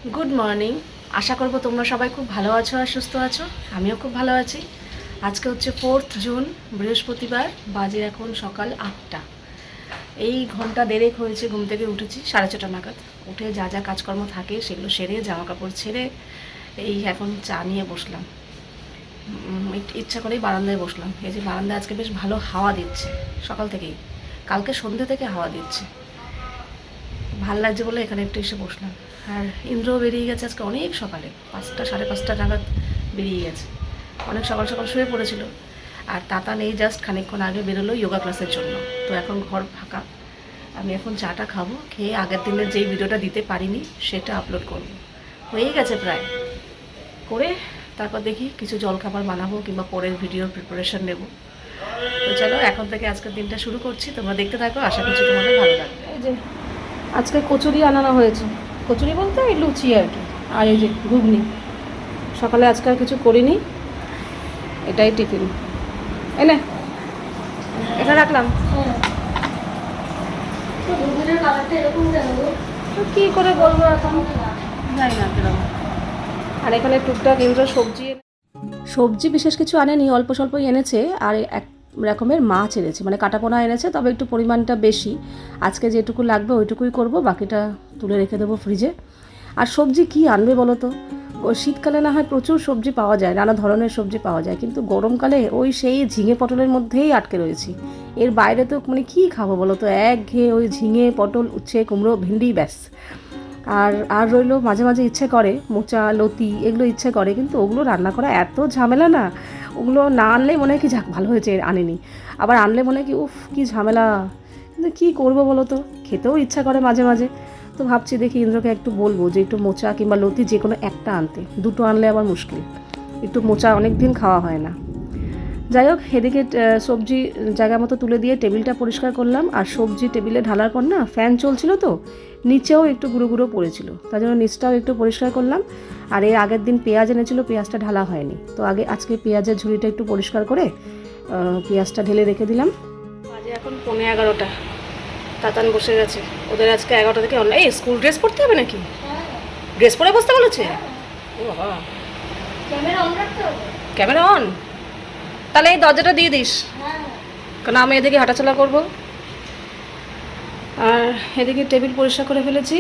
Good morning. আশা করব তোমরা সবাই খুব ভালো আছো আর সুস্থ আছো। আমিও খুব ভালো আছি। আজকে হচ্ছে 4th জুন, বৃহস্পতিবার। বাজে এখন সকাল 8টা। এই ঘন্টা দেড়েক হয়েছে ঘুম থেকে উঠেছি 6:30 নাগাদ। উঠে যা যা কাজকর্ম থাকে সেগুলো সেরে জামা কাপড় ছেড়ে এই এখন চা নিয়ে বসলাম। ইচ্ছা করেই বারান্দায় বসলাম। এই যে বারান্দায় আজকে বেশ ভালো হাওয়া দিচ্ছে সকাল থেকেই, কালকে সন্ধ্যে থেকে হাওয়া দিচ্ছে, ভাল লাগছে বলে এখানে একটু এসে বসলাম। আর ইন্দ্রও বেরিয়ে গেছে আজকে অনেক সকালে, 5টা 5:30 নাগাদ বেরিয়ে গেছে। অনেক সকাল সকাল শুয়ে পড়েছিল। আর তাতা নেই, জাস্ট খানিকক্ষণ আগে বেরোলো যোগা ক্লাসের জন্য। তো এখন ঘর ফাঁকা। আমি এখন চাটা খাবো, খেয়ে আগের দিনের যেই ভিডিওটা দিতে পারিনি সেটা আপলোড করব। হয়ে গেছে প্রায় করে, তারপর দেখি কিছু জলখাবার বানাবো কিংবা পরের ভিডিওর প্রিপারেশন নেব। তো চলো এখন থেকে আজকের দিনটা শুরু করছি, তোমরা দেখতে থাকো, আশা করছি তোমাদের ভালো লাগবে। এই যে আজকে কচুরি আনানো হয়েছে, কচুরি বলতে এই লুচি আর কি, আর এই যে ঘুগনি। সকালে আজকে আর কিছু করিনি, এটাই টিফিন। এনে এটা রাখলাম। তো কী করে বলবো এখন, জানি না কিরকম। আর এখানে টুকটাক ইন্দ্র সবজি সবজি বিশেষ কিছু আনেনি, অল্প স্বল্পই এনেছে। আর এক রকমের মাছ এনেছে, মানে কাটাপোনা এনেছে, তবে একটু পরিমাণটা বেশি। আজকে যেটুকু লাগবে ওইটুকুই করব, বাকিটা তুলে রেখে দেবো ফ্রিজে। আর সবজি কি আনবে বলো তো? শীতকালে না হয় প্রচুর সবজি পাওয়া যায়, নানা ধরনের সবজি পাওয়া যায়, কিন্তু গরমকালে ওই সেই ঝিঙে পটলের মধ্যেই আটকে রয়েছি। এর বাইরে তো মানে কী খাবো বলো তো, একঘেয়ে ওই ঝিঙে পটল উচ্ছে কুমড়ো ভেন্ডি ব্যাস। আর আর রইলো মাঝে মাঝে ইচ্ছে করে মোচা লতি, এগুলো ইচ্ছে করে, কিন্তু ওগুলো রান্না করা এত ঝামেলা না। ওগুলো না আনলেই মনে হয় কি যাক ভালো হয়েছে আনেনি, আবার আনলে মনে হয় কি উফ কী ঝামেলা। কিন্তু কী করবো বলো তো, খেতেও ইচ্ছা করে মাঝে মাঝে। তো ভাবছি দেখি ইন্দ্রকে একটু বলবো যে একটু মোচা কিংবা লতি যে কোনো একটা আনতে, দুটো আনলে আবার মুশকিল। একটু মোচা অনেক দিন খাওয়া হয় না। যাই হোক, এদিকে সবজি জায়গা মতো তুলে দিয়ে টেবিলটা পরিষ্কার করলাম। আর সবজি টেবিলে ঢালার পর না ফ্যান চলছিল, তো নিচেও একটু গুঁড়ো গুঁড়ো পড়েছিল, তার জন্য নিচটাও একটু পরিষ্কার করলাম। আর এর আগের দিন পেঁয়াজ এনেছিল, পেঁয়াজটা ঢালা হয়নি, তো আজকে পেঁয়াজের ঝুড়িটা একটু পরিষ্কার করে পেঁয়াজটা ঢেলে রেখে দিলাম। বাজে এখন 11:15। তাতান বসে গেছে, ওদের আজকে 11টা থেকে এই স্কুল ড্রেস পরতে হবে নাকি? ড্রেস পরে বসতে বলেছে? ও বাবা, ক্যামেরা অন? তাহলে এই দরজাটা দিয়ে দিস, কারণ আমি এদিকে হাঁটাচলা করব। আর এদিকে টেবিল পরিষ্কার করে ফেলেছি।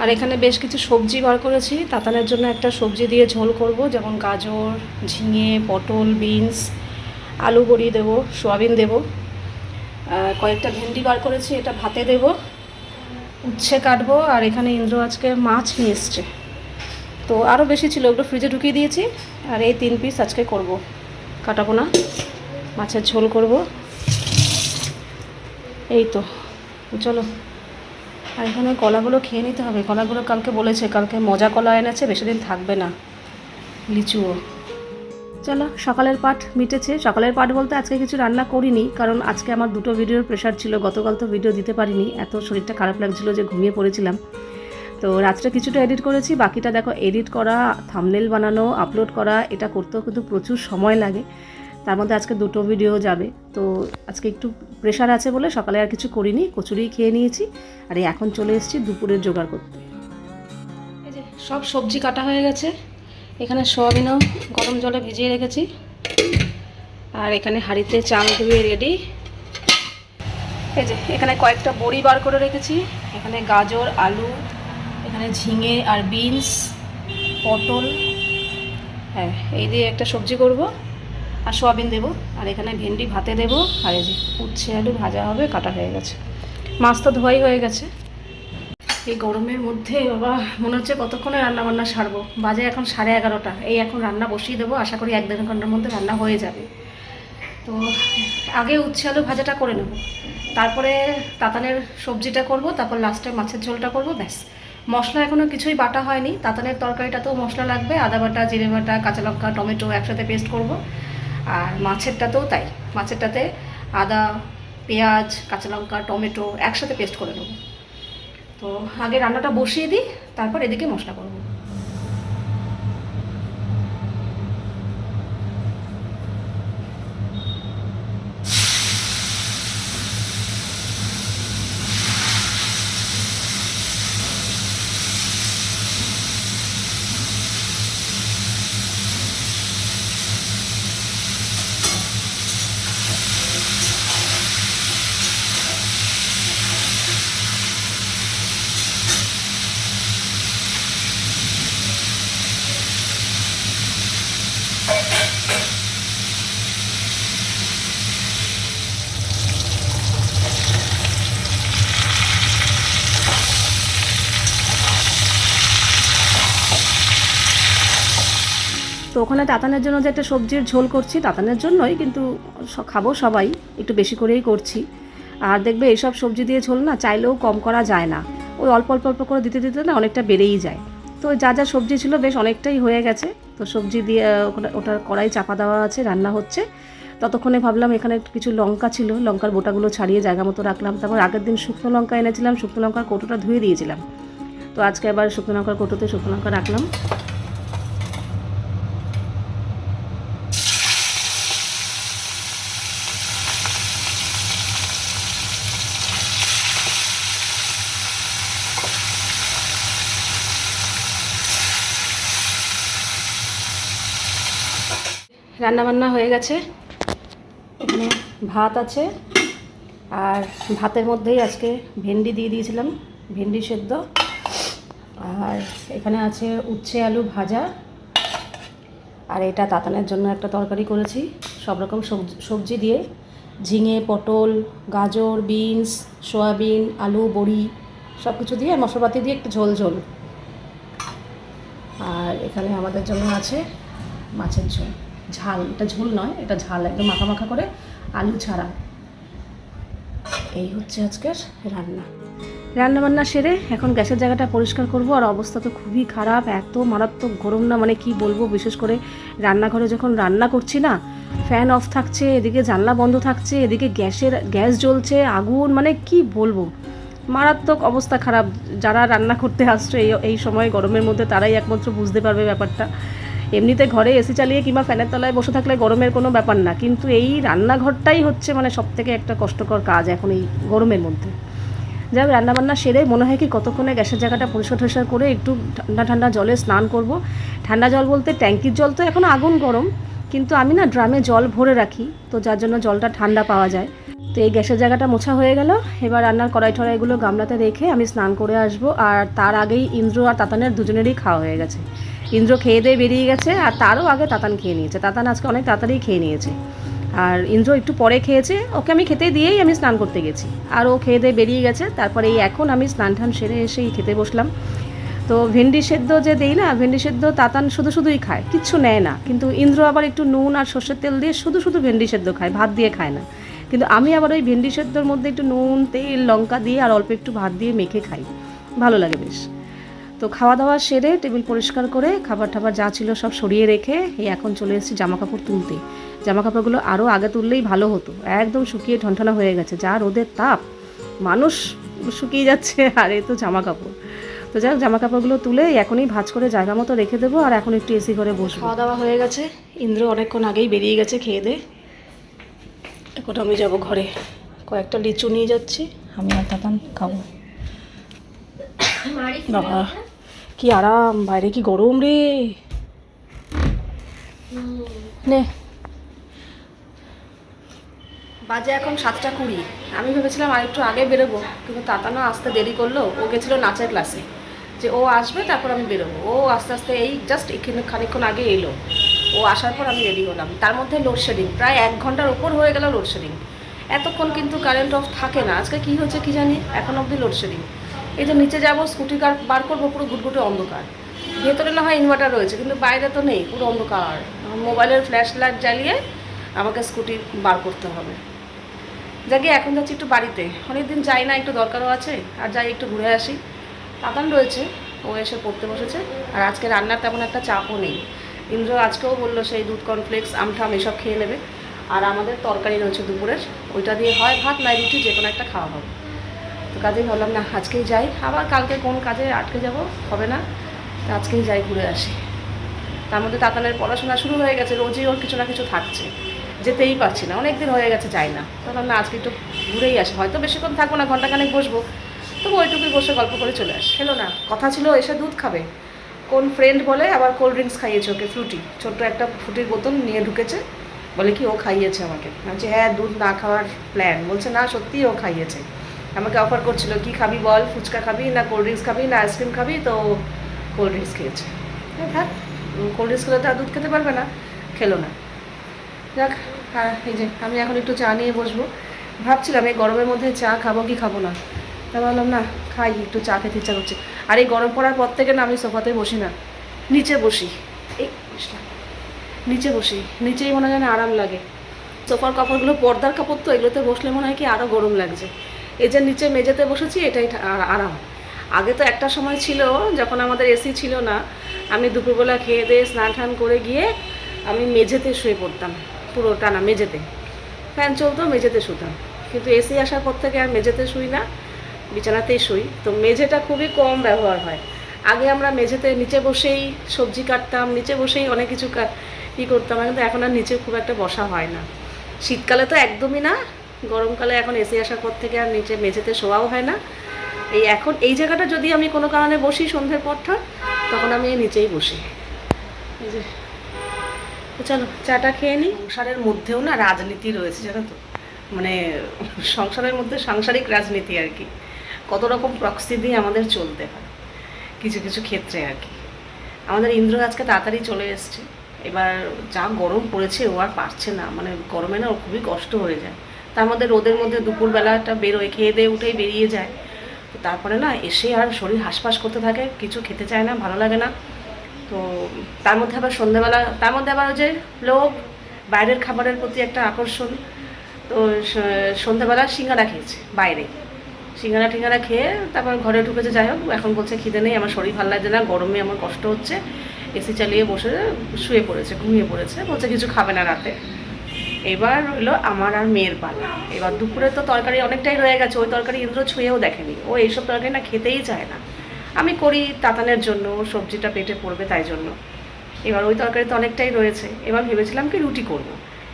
আর এখানে বেশ কিছু সবজি বার করেছি, তাতানের জন্য একটা সবজি দিয়ে ঝোল করব, যেমন গাজর, ঝিঙে, পটল, বিনস, আলু বড়ি দেবো, সোয়াবিন দেবো। কয়েকটা ভেন্ডি বার করেছি, এটা ভাতে দেব। উচ্ছে কাটবো। আর এখানে ইন্দ্র আজকে মাছ নিয়ে এসছে, তো আরও বেশি ছিল, ওগুলো ফ্রিজে ঢুকিয়ে দিয়েছি। আর এই 3 পিস আজকে করব, কাটাবো না, মাছের ঝোল করব। এই তো, চলো। আর এখানে কলাগুলো খেয়ে নিতে হবে, কলাগুলো কালকে বলেছে, কালকে মজা কলা এনেছে, বেশি দিন থাকবে না, লিচুও। চলো, সকালের পাঠ মিটেছে। সকালের পাঠ বলতে আজকে কিছু রান্না করিনি, কারণ আজকে আমার 2টো ভিডিওর প্রেশার ছিল, গতকাল তো ভিডিও দিতে পারিনি, এত শরীরটা খারাপ লাগছিলো যে ঘুমিয়ে পড়েছিলাম। তো রাত্রে কিছুটা এডিট করেছি, বাকিটা দেখো এডিট করা, থাম্বনেল বানানো, আপলোড করা, এটা করতেও কিন্তু প্রচুর সময় লাগে। তার মধ্যে আজকে 2টো ভিডিও যাবে, তো আজকে একটু প্রেশার আছে বলে সকালে আর কিছু করিনি, কচুরি খেয়ে নিয়েছি। আর এখন চলে এসেছি দুপুরের জোগাড় করতে। এই যে সব সবজি কাটা হয়ে গেছে, এখানে সোয়াবিনও গরম জলে ভিজিয়ে রেখেছি। আর এখানে হাঁড়িতে চাল ধুয়ে রেডি। এই যে এখানে কয়েকটা বড়ি বার করে রেখেছি, এখানে গাজর, আলু, এখানে ঝিঙে আর বিনস, পটল, হ্যাঁ এই দিয়ে একটা সবজি করব। আর সোয়াবিন দেবো। আর এখানে ভেন্ডি ভাতে দেবো। আর এই যে উচ্ছে আলু ভাজা হবে, কাটা হয়ে গেছে। মাছ তো ধোয়াই হয়ে গেছে। এই গরমের মধ্যে বাবা মনে হচ্ছে কতক্ষণে রান্নাবান্না সারবো। বাজে এখন 11:30। এই এখন রান্না বসিয়ে দেবো, আশা করি 1-1.5 ঘন্টার মধ্যে রান্না হয়ে যাবে। তো আগে উচ্ছে আলু ভাজাটা করে নেব, তারপরে তাতানের সবজিটা করব, তারপর লাস্টে মাছের ঝোলটা করব, ব্যাস। মশলা এখনও কিছুই বাটা হয়নি, তাতানের তরকারিটাতেও মশলা লাগবে, আদা বাটা, জিরে বাটা, কাঁচা লঙ্কা, টমেটো একসাথে পেস্ট করব। আর মাছেরটাতেও তাই, মাছেরটাতে আদা, পেঁয়াজ, কাঁচা লঙ্কা, টমেটো একসাথে পেস্ট করে নেব। তো আগে রান্নাটা বসিয়ে দিই, তারপর এদিকে মশলা করব। তো ওখানে তাতানের জন্য যে একটা সবজির ঝোল করছি, তাতানের জন্যই, কিন্তু খাবো সবাই, একটু বেশি করেই করছি। আর দেখবে এইসব সবজি দিয়ে ঝোল না চাইলেও কম করা যায় না, ওই অল্প অল্প অল্প করে দিতে দিতে না অনেকটা বেড়েই যায়। তো যা যা সবজি ছিল বেশ অনেকটাই হয়ে গেছে। তো সবজি দিয়ে ওটার কড়াই চাপা দেওয়া আছে, রান্না হচ্ছে। ততক্ষণে ভাবলাম এখানে কিছু লঙ্কা ছিল, লঙ্কার বোটাগুলো ছাড়িয়ে জায়গা মতো রাখলাম। তারপর আগের দিন শুকনো লঙ্কা এনেছিলাম, শুকনো লঙ্কার কৌটোটা ধুয়ে দিয়েছিলাম, তো আজকে আবার শুকনো লঙ্কার কৌটোতে শুকনো লঙ্কা রাখলাম। রান্নাবান্না হয়ে গেছে, এখানে ভাত আছে, আর ভাতের মধ্যেই আজকে ভেন্ডি দিয়ে দিয়েছিলাম, ভেন্ডি সেদ্ধ। আর এখানে আছে উচ্ছে আলু ভাজা, আর এটা তাতানের জন্য একটা তরকারি করেছি সব রকম সবজি দিয়ে, ঝিঙে, পটল, গাজর, বিনস, সয়াবিন, আলু, বড়ি সব কিছু দিয়ে মশলাপাতি দিয়ে একটু ঝোল ঝোল। আর এখানে আমাদের জন্য আছে মাছের ঝোল, ঝাল, এটা ঝোল নয়, এটা ঝাল, একদম মাখা মাখা করে, আলু ছাড়া। এই হচ্ছে আজকের রান্নাবান্না সেরে এখন গ্যাসের জায়গাটা পরিষ্কার করব। আর অবস্থা তো খুবই খারাপ, এত মারাত্মক গরম না, মানে কি বলবো। বিশেষ করে রান্নাঘরে যখন রান্না করছি না, ফ্যান অফ থাকছে, এদিকে জানলা বন্ধ থাকছে, এদিকে গ্যাস জ্বলছে, আগুন, মানে কি বলবো, মারাত্মক অবস্থা খারাপ। যারা রান্না করতে আসছে এই সময় গরমের মধ্যে, তারাই একমাত্র বুঝতে পারবে ব্যাপারটা। এমনিতে ঘরে এসি চালিয়ে কিংবা ফ্যানের তলায় বসে থাকলে গরমের কোনো ব্যাপার না, কিন্তু এই রান্নাঘরটাই হচ্ছে মানে সবথেকে একটা কষ্টকর কাজ এখন এই গরমের মধ্যে। যাই হোক, রান্নাবান্না সেরে মনে হয় কি কতক্ষণে গ্যাসের জায়গাটা পরিষ্কার টরিষ্কার করে একটু ঠান্ডা ঠান্ডা জলে স্নান করব। ঠান্ডা জল বলতে ট্যাঙ্কির জল তো এখন আগুন গরম, কিন্তু আমি না ড্রামে জল ভরে রাখি, তো যার জন্য জলটা ঠান্ডা পাওয়া যায়। তো এই গ্যাসের জায়গাটা মোছা হয়ে গেল, এবার রান্নার কড়াই টড়াইগুলো গামলাতে রেখে আমি স্নান করে আসব। আর তার আগেই ইন্দ্র আর তাতানের দুজনেরই খাওয়া হয়ে গেছে। ইন্দ্র খেয়ে দিয়ে বেরিয়ে গেছে, আর তারও আগে তাতান খেয়ে নিয়েছে। তাতান আজকে অনেক তাড়াতাড়ি খেয়ে নিয়েছে, আর ইন্দ্র একটু পরে খেয়েছে, ওকে আমি খেতে দিয়েই আমি স্নান করতে গেছি, আর ও খেয়ে দিয়ে বেরিয়ে গেছে। তারপরে এই এখন আমি স্নান টান সেরে এসেই খেতে বসলাম। তো ভেন্ডি সেদ্ধ যে দেই না, ভেন্ডি সেদ্ধ তাতান শুধুই খায়, কিচ্ছু নেয় না। কিন্তু ইন্দ্র আবার একটু নুন আর সর্ষের তেল দিয়ে শুধু ভেন্ডি সেদ্ধ খায়, ভাত দিয়ে খায় না। কিন্তু আমি আবার ওই ভেন্ডি সেদ্ধর মধ্যে একটু নুন, তেল, লঙ্কা দিয়ে আর অল্প একটু ভাত দিয়ে মেখে খাই, ভালো লাগে বেশ। তো খাওয়া দাওয়া সেরে টেবিল পরিষ্কার করে খাবার টাবার যা ছিল সব সরিয়ে রেখে এই এখন চলে এসেছি জামা কাপড় তুলতে। জামা কাপড়গুলো আরও আগে তুললেই ভালো হতো, একদম শুকিয়ে ঠনঠনা হয়ে গেছে, যা রোদের তাপ, মানুষ শুকিয়ে যাচ্ছে, আর এই তো জামা কাপড়। তো যাই হোক, জামা কাপড়গুলো তুলে এখনই ভাঁজ করে জায়গা মতো রেখে দেবো, আর এখন একটু এসি করে বসবো। খাওয়া দাওয়া হয়ে গেছে, ইন্দ্র অনেকক্ষণ আগেই বেরিয়ে গেছে খেয়ে দে। এখন আমি যাব ঘরে, কয়েকটা লিচু নিয়ে যাচ্ছি, আমি আর তাতান খাবো। বাবা কি আরাম, বাইরে কি গরম রে। নে, বাজে এখন 7:20। আমি ভেবেছিলাম আর একটু আগে বেরোবো, কিন্তু তাতানো আসতে দেরি করলো। ও গেছিলো নাচের ক্লাসে, যে ও আসবে তারপর আমি বেরোবো। ও আস্তে আস্তে এই জাস্ট এখানে খানিকক্ষণ আগে এলো। ও আসার পর আমি রেডি হলাম, তার মধ্যে লোডশেডিং, প্রায় 1 ঘন্টার ওপর হয়ে গেল লোডশেডিং। এতক্ষণ কিন্তু কারেন্ট অফ থাকে না, আজকে কী হচ্ছে কি জানি, এখন অবধি লোডশেডিং। এই যে নিচে যাবো, স্কুটি কার বার করবো, পুরো ঘুটঘুটে অন্ধকার। ভেতরে না হয় ইনভার্টার রয়েছে, কিন্তু বাইরে তো নেই, পুরো অন্ধকার। মোবাইলের ফ্ল্যাশ লাইট জ্বালিয়ে আমাকে স্কুটি বার করতে হবে। যাকে এখন যাচ্ছি একটু বাড়িতে, অনেকদিন যাই না, একটু দরকারও আছে, আর যাই একটু ঘুরে আসি। তাতান রয়েছে, ও এসে পড়তে বসেছে। আর আজকে রান্নার তেমন একটা চাপও নেই। ইন্দ্র আজকেও বললো সেই দুধ কর্নফ্লেক্স, আমঠাম এসব খেয়ে নেবে। আর আমাদের তরকারি রয়েছে দুপুরের, ওইটা দিয়ে হয় ভাত নয় রুটি, যে কোনো একটা খাওয়া হবে। তো কাজেই ভাবলাম না আজকেই যাই, আবার কালকে কোন কাজে আটকে যাব, হবে না, তো আজকেই যাই ঘুরে আসি। তার মধ্যে তাতানের পড়াশোনা শুরু হয়ে গেছে, রোজই ওর কিছু না কিছু থাকছে, যেতেই পারছি না, অনেক দিন হয়ে গেছে যাই না। তখন না আজকে একটু ঘুরেই আসি, হয়তো বেশিক্ষণ থাকবো না, ঘন্টাখানেক বসবো, তবু ওইটুকুই বসে গল্প করে চলে আসি। খেলো না, কথা ছিল এসে দুধ খাবে, কোন ফ্রেন্ড বলে আবার কোল্ড ড্রিঙ্কস খাইয়েছে ওকে, ফ্রুটি, ছোট্ট একটা ফ্রুটির বোতল নিয়ে ঢুকেছে, বলে কি ও খাইয়েছে আমাকে। বলছে হ্যাঁ, দুধ না খাওয়ার প্ল্যান, বলছে না সত্যিই ও খাইয়েছে। আমাকে অফার করছিল কি খাবি বল, ফুচকা খাবি না কোল্ড ড্রিঙ্কস খাবি না আইসক্রিম খাবি, তো কোল্ড ড্রিঙ্কস খেয়েছে। হ্যাঁ, কোল্ড ড্রিঙ্কস খেলে তো আর দুধ খেতে পারবে না, খেলো না। যাক, হ্যাঁ এই যে আমি এখন একটু চা নিয়ে বসবো। ভাবছিলাম এই গরমের মধ্যে চা খাবো কি খাবো না, তা ভাবলাম না খাই, একটু চা খেতে ইচ্ছা করছে। আর এই গরম পড়ার পর থেকে না আমি সোফাতে বসি না, নিচে বসি। এই নিচে বসি, নিচেই মনে হয় না আরাম লাগে। সোফার কাপড়গুলো পর্দার কাপড়, তো এগুলোতে বসলে মনে হয় কি আরও গরম লাগছে। এই যে নিচে মেঝেতে বসেছি, এটাই আরাম। আগে তো একটা সময় ছিল যখন আমাদের এসি ছিল না, আমি দুপুরবেলা খেয়ে দিয়ে স্নান টান করে গিয়ে আমি মেঝেতে শুয়ে পড়তাম, পুরো টানা মেঝেতে, ফ্যান চলতো মেঝেতে শুতাম। কিন্তু এসি আসার পর থেকে আর মেঝেতে শুই না, বিছানাতেই শুই। তো মেঝেটা খুবই কম ব্যবহার হয়। আগে আমরা মেঝেতে নিচে বসেই সবজি কাটতাম, নিচে বসেই অনেক কিছু করতাম, কিন্তু এখন আর নিচে খুব একটা বসা হয় না। শীতকালে তো একদমই না, গরমকালে এখন এসি আসার পর থেকে আর নিচে মেঝেতে শোয়াও হয় না। এখন এই জায়গাটা যদি আমি কোনো কারণে বসি সন্ধ্যের পরটা, তখন আমি নিচেই বসি। এই যে, তো চলো চাটা খেয়ে নিই। সংসারের মধ্যেও না রাজনীতি রয়েছে, জানো তো, মানে সংসারের মধ্যে সাংসারিক রাজনীতি আর কি। কত রকম প্রক্সি দিয়ে আমাদের চলতে হয় কিছু কিছু ক্ষেত্রে আর কি। আমাদের ইন্দ্র আজকে তাড়াতাড়ি চলে এসছে। এবার যা গরম পড়েছে ও আর পারছে না, মানে গরমে না ওর খুবই কষ্ট হয়ে যায়। তার মধ্যে রোদের মধ্যে দুপুরবেলাটা বেরোয়, খেয়ে দিয়ে উঠেই বেরিয়ে যায়। তো তারপরে না এসে আর শরীর হাঁসফাঁস করতে থাকে, কিছু খেতে চায় না, ভালো লাগে না। তো তার মধ্যে আবার সন্ধ্যেবেলা, তার মধ্যে আবার ওই যে লোভ, বাইরের খাবারের প্রতি একটা আকর্ষণ। তো সন্ধ্যেবেলা সিঙ্গারা খেয়েছে বাইরে, সিঙ্গারা টিঙ্গারা খেয়ে তারপর ঘরে ঢুকেছে। যাই হোক, এখন বলছে খিদে নেই, আমার শরীর ভালো লাগছে না, গরমে আমার কষ্ট হচ্ছে। এসি চালিয়ে বসে শুয়ে পড়েছে, ঘুমিয়ে পড়েছে, বলছে কিছু খাবে না রাতে। এবার হলো আমার আর মেয়ের পালা। এবার দুপুরে তো তরকারি অনেকটাই রয়ে গেছে, ওই তরকারি ইন্দ্র ছুঁয়েও দেখেনি। ও এইসব তরকারি না খেতেই চায় না। আমি করি তাতানের জন্য, সবজিটা পেটে পড়বে তাই জন্য। এবার ওই তরকারি তো অনেকটাই রয়েছে, এবার ভেবেছিলাম কি রুটি করব।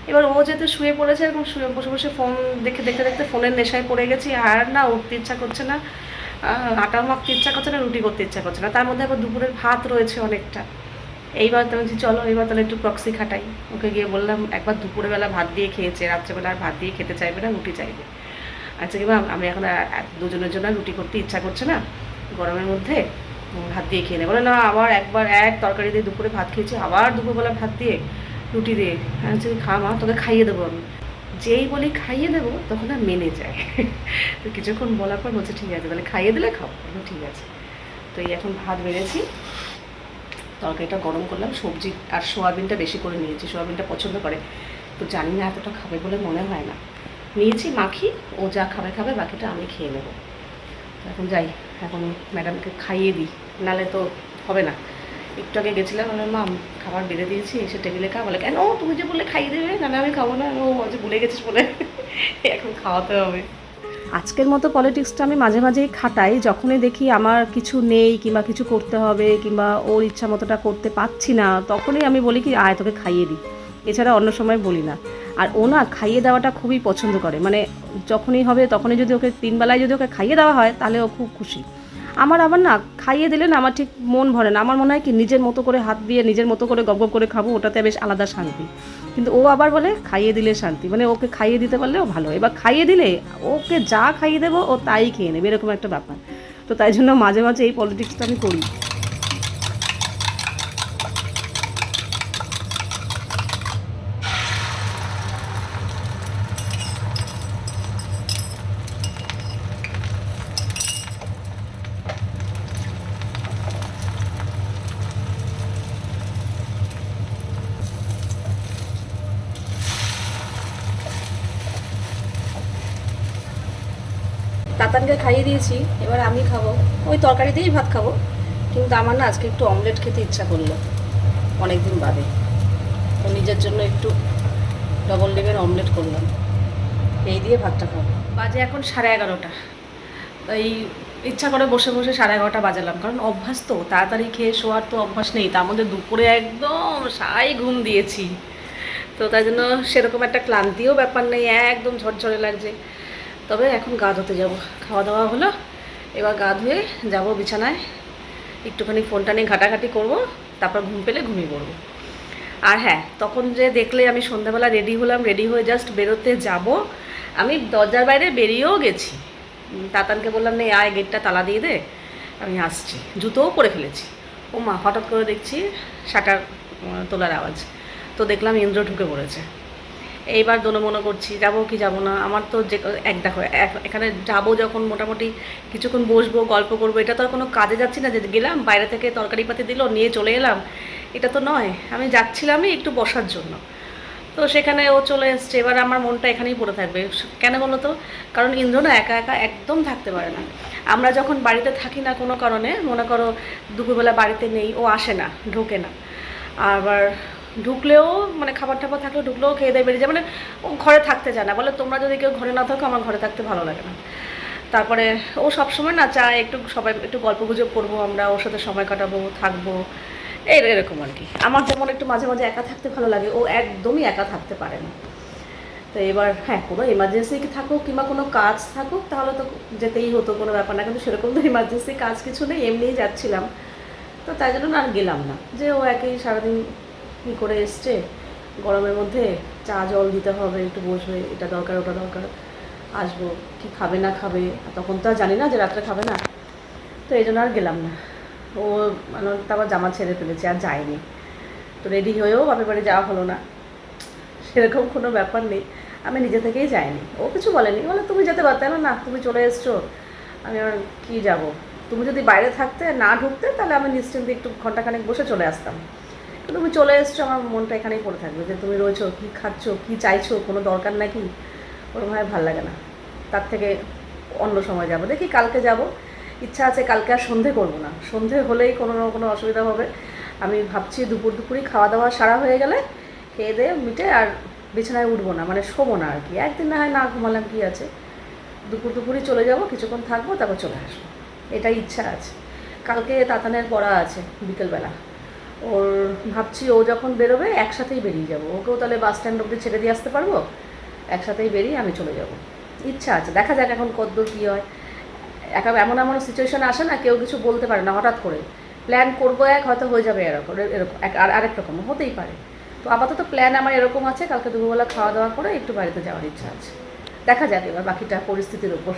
এবার ও যেহেতু শুয়ে পড়েছে, এরকম শুয়ে বসে বসে ফোন দেখতে দেখতে ফোনের নেশায় পড়ে গেছি। আর না উঠতে ইচ্ছা করছে না, আটা মাখতে ইচ্ছা করছে না, রুটি করতে ইচ্ছা করছে না। তার মধ্যে আবার দুপুরের ভাত রয়েছে অনেকটা। এইবার তো বলছি চলো এবার তাহলে একটু প্রক্সি খাটাই। ওকে গিয়ে বললাম, একবার দুপুরবেলা ভাত দিয়ে খেয়েছে, রাত্রেবেলা আর ভাত দিয়ে খেতে চাইবে না, রুটি চাইবে। আচ্ছা কি আমি এখন দুজনের জন্য রুটি করতে ইচ্ছা করছে না গরমের মধ্যে, ভাত দিয়ে খেয়ে নেই। বলে না, আবার একবার এক তরকারি দিয়ে দুপুরে ভাত খেয়েছি, আবার দুপুরবেলা ভাত দিয়ে রুটি দিয়ে। হ্যাঁ যদি খা মা, তোকে খাইয়ে দেবো আমি। যেই বলি খাইয়ে দেবো তখন আর মেনে যায়। তো কিছুক্ষণ বলার পর বলছে ঠিক আছে, তাহলে খাইয়ে দিলে খাও। ঠিক আছে। তো এই এখন ভাত বেড়েছি, তরকারিটা গরম করলাম, সবজি আর সোয়াবিনটা বেশি করে নিয়েছি, সোয়াবিনটা পছন্দ করে। তো জানি না এতটা খাবে বলে মনে হয় না, নিয়েছি মাখি, ও যা খাবে খাবে, বাকিটা আমি খেয়ে নেবো। এখন যাই, এখন ম্যাডামকে খাইয়ে দিই, নালে তো হবে না। একটু আগে গেছিলাম, বললাম মাম খাবার বেড়ে দিয়েছি, এসে টেবিলে খা। বলে কেন, তুমি যে বললে খাইয়ে দেবে, নাহলে আমি খাবো না। ও যে ভুলে গেছিস বলে এখন খাওয়াতে হবে। আজকের মতো পলিটিক্সটা আমি মাঝে মাঝেই খাটাই, যখনই দেখি আমার কিছু নেই কিংবা কিছু করতে হবে কিংবা ওর ইচ্ছা মতোটা করতে পারছি না, তখনই আমি বলি কি আয় তোকে খাইয়ে দিই। এছাড়া অন্য সময় বলি না। আর ও না খাইয়ে দেওয়াটা খুবই পছন্দ করে, মানে যখনই হবে তখনই যদি ওকে 3 বেলায় যদি ওকে খাইয়ে দেওয়া হয় তাহলে ও খুব খুশি। আমার আবার না খাইয়ে দিলে না আমার ঠিক মন ভরে না, আমার মনে হয় কি নিজের মতো করে হাত দিয়ে নিজের মতো করে গপ গপ করে খাবো, ওটাতে বেশ আলাদা শান্তি। কিন্তু ও আবার বলে খাইয়ে দিলে শান্তি, মানে ওকে খাইয়ে দিতে পারলেও ভালো। এবার খাইয়ে দিলে ওকে যা খাইয়ে দেবো ও তাই খেয়ে নেবে, এরকম একটা ব্যাপার। তো তাই জন্য মাঝে মাঝে এই পলিটিক্সটা আমি করি। তাতানকে খাইয়ে দিয়েছি, এবার আমি খাবো, ওই তরকারি দিয়েই ভাত খাবো। কিন্তু আমার না আজকে একটু অমলেট খেতে ইচ্ছা করলো অনেকদিন বাদে। তো নিজের জন্য একটু ডবল ডিমের অমলেট করলাম, এই দিয়ে ভাতটা খাবো। বাজে এখন 11:30। তাই ইচ্ছা করে বসে বসে 11:30 বাজালাম, কারণ অভ্যাস তো তাড়াতাড়ি খেয়ে শোয়ার তো অভ্যাস নেই। তার মধ্যে দুপুরে একদম সাই ঘুম দিয়েছি, তো তাই জন্য সেরকম একটা ক্লান্তিও ব্যাপার নেই, একদম ঝরঝরে লাগছে। তবে এখন গা ধুতে যাবো, খাওয়া দাওয়া হলো, এবার গা ধুয়ে যাবো বিছানায়, একটুখানি ফোনটা নিয়ে ঘাটাঘাটি করবো, তারপর ঘুম পেলে ঘুমিয়ে পড়বো। আর হ্যাঁ, তখন যে দেখলে আমি সন্ধ্যাবেলা রেডি হলাম, রেডি হয়ে জাস্ট বেরোতে যাব, আমি দরজার বাইরে বেরিয়েও গেছি। তাতানকে বললাম না আয় গেটটা তালা দিয়ে দে, আমি আসছি, জুতোও পরে ফেলেছি। ও মা, হঠাৎ করে দেখছি শাটার তোলার আওয়াজ, তো দেখলাম ইন্দ্র ঢুকে পড়েছে। এইবার দোনো করছি যাবো কি যাবো না। আমার তো যে দেখো এখানে যাবো যখন মোটামুটি কিছুক্ষণ বসবো, গল্প করবো, এটা তো আর কোনো কাজে যাচ্ছি না যে গেলাম বাইরে থেকে তরকারি পাতি দিল নিয়ে চলে এলাম, এটা তো নয়, আমি যাচ্ছিলামই একটু বসার জন্য। তো সেখানে ও চলে এসছে, এবার আমার মনটা এখানেই পড়ে থাকবে। কেন বলো তো? কারণ ইন্দ্র না একা একা একদম থাকতে পারে না। আমরা যখন বাড়িতে থাকি না কোনো কারণে, মনে করো দুপুরবেলা বাড়িতে নেই, ও আসে না, ঢোকে না। আবার ঢুকলেও মানে খাবার টাবার থাকলেও ঢুকলেও খেয়ে দিয়ে বেরিয়ে যায়, মানে ও ঘরে থাকতে চায় না, বলে তোমরা যদি কেউ ঘরে না থাকো আমার ঘরে থাকতে ভালো লাগে না। তারপরে ও সবসময় না চায় একটু সবাই একটু গল্প গুজব করবো, আমরা ওর সাথে সময় কাটাবো, থাকবো, এরকম আর কি। আমার যেমন একটু মাঝে মাঝে একা থাকতে ভালো লাগে, ও একদমই একা থাকতে পারে না। তো এবার হ্যাঁ, কোনো এমার্জেন্সি থাকুক কিংবা কোনো কাজ থাকুক তাহলে তো যেতেই হতো, কোনো ব্যাপার না, কিন্তু সেরকম তো এমার্জেন্সি কাজ কিছু নেই, এমনিই যাচ্ছিলাম। তো তাই জন্য না আর গেলাম না, যে ও একই সারাদিন কী করে এসছে, গরমের মধ্যে চা জল দিতে হবে, একটু বসবে, এটা দরকার ওটা দরকার, আসবো কি খাবে না খাবে, তখন তো আর জানি না যে রাত্রে খাবে না। তো এই জন্য আর গেলাম না। ও মানে তারপর জামা ছেড়ে ফেলেছে, আর যায়নি। তো রেডি হয়েও বাপের বাড়ি যাওয়া হলো না, সেরকম কোনো ব্যাপার নেই, আমি নিজে থেকেই যাইনি। ও কিছু বলেনি, বলে তুমি যেতে পারতে না, তুমি চলে এসছো, আমি আর কী যাবো। তুমি যদি বাইরে থাকতে না ঢুকতে তাহলে আমি নিশ্চিন্তে একটু ঘন্টাখানেক বসে চলে আসতাম, কিন্তু তুমি চলে এসছো, আমার মনটা এখানেই পড়ে থাকবে যে তুমি রয়েছো, কী খাচ্ছো, কী চাইছো, কোনো দরকার নাকি, ওরকম ভাবে ভালো লাগে না। তার থেকে অন্য সময় যাবো, দেখি কালকে যাব, ইচ্ছা আছে কালকে আর সন্ধে করবো না, সন্ধে হলেই কোনো না কোনো অসুবিধা হবে। আমি ভাবছি দুপুরই খাওয়া দাওয়া সারা হয়ে গেলে খেয়ে দিয়ে মিটে আর বিছানায় উঠবো না, মানে শোবো না আর কি। একদিন না হয় না ঘুমালাম, কি আছে, দুপুরই চলে যাব, কিছুক্ষণ থাকবো, তারপর চলে আসবো, এটাই ইচ্ছা আছে। কালকে তাতানের পড়া আছে বিকেলবেলা, ওর ভাবছি ও যখন বেরোবে একসাথেই বেরিয়ে যাবো, ওকেও তাহলে বাস স্ট্যান্ড অবধি ছেড়ে দিয়ে আসতে পারবো, একসাথেই বেরিয়ে আমি চলে যাব। ইচ্ছা আছে, দেখা যাক এখন কতদূর কী হয়। এমন এমন সিচুয়েশন আসে না, কেউ কিছু বলতে পারে না, হঠাৎ করে প্ল্যান করবো এক, হয়তো হয়ে যাবে এরকম এরকম আরেক রকম হতেই পারে। তো আপাতত প্ল্যান আমার এরকম আছে, কালকে দুপুরবেলা খাওয়া দাওয়া করে একটু বাড়িতে যাওয়ার ইচ্ছা আছে, দেখা যাক এবার বাকিটা পরিস্থিতির উপর।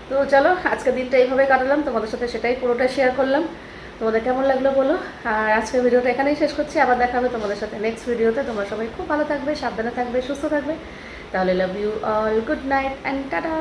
তো চলো, আজকের দিনটা এইভাবে কাটালাম, তোমাদের সাথে সেটাই পুরোটা শেয়ার করলাম। তোমাদের কেমন লাগলো বলো। আর আজকের ভিডিওটা এখানেই শেষ করছি, আবার দেখা হবে তোমাদের সাথে নেক্সট ভিডিওতে। তোমরা সবাই খুব ভালো থাকবে, সাবধানে থাকবে, সুস্থ থাকবে। তাহলে love you all, good night and tata.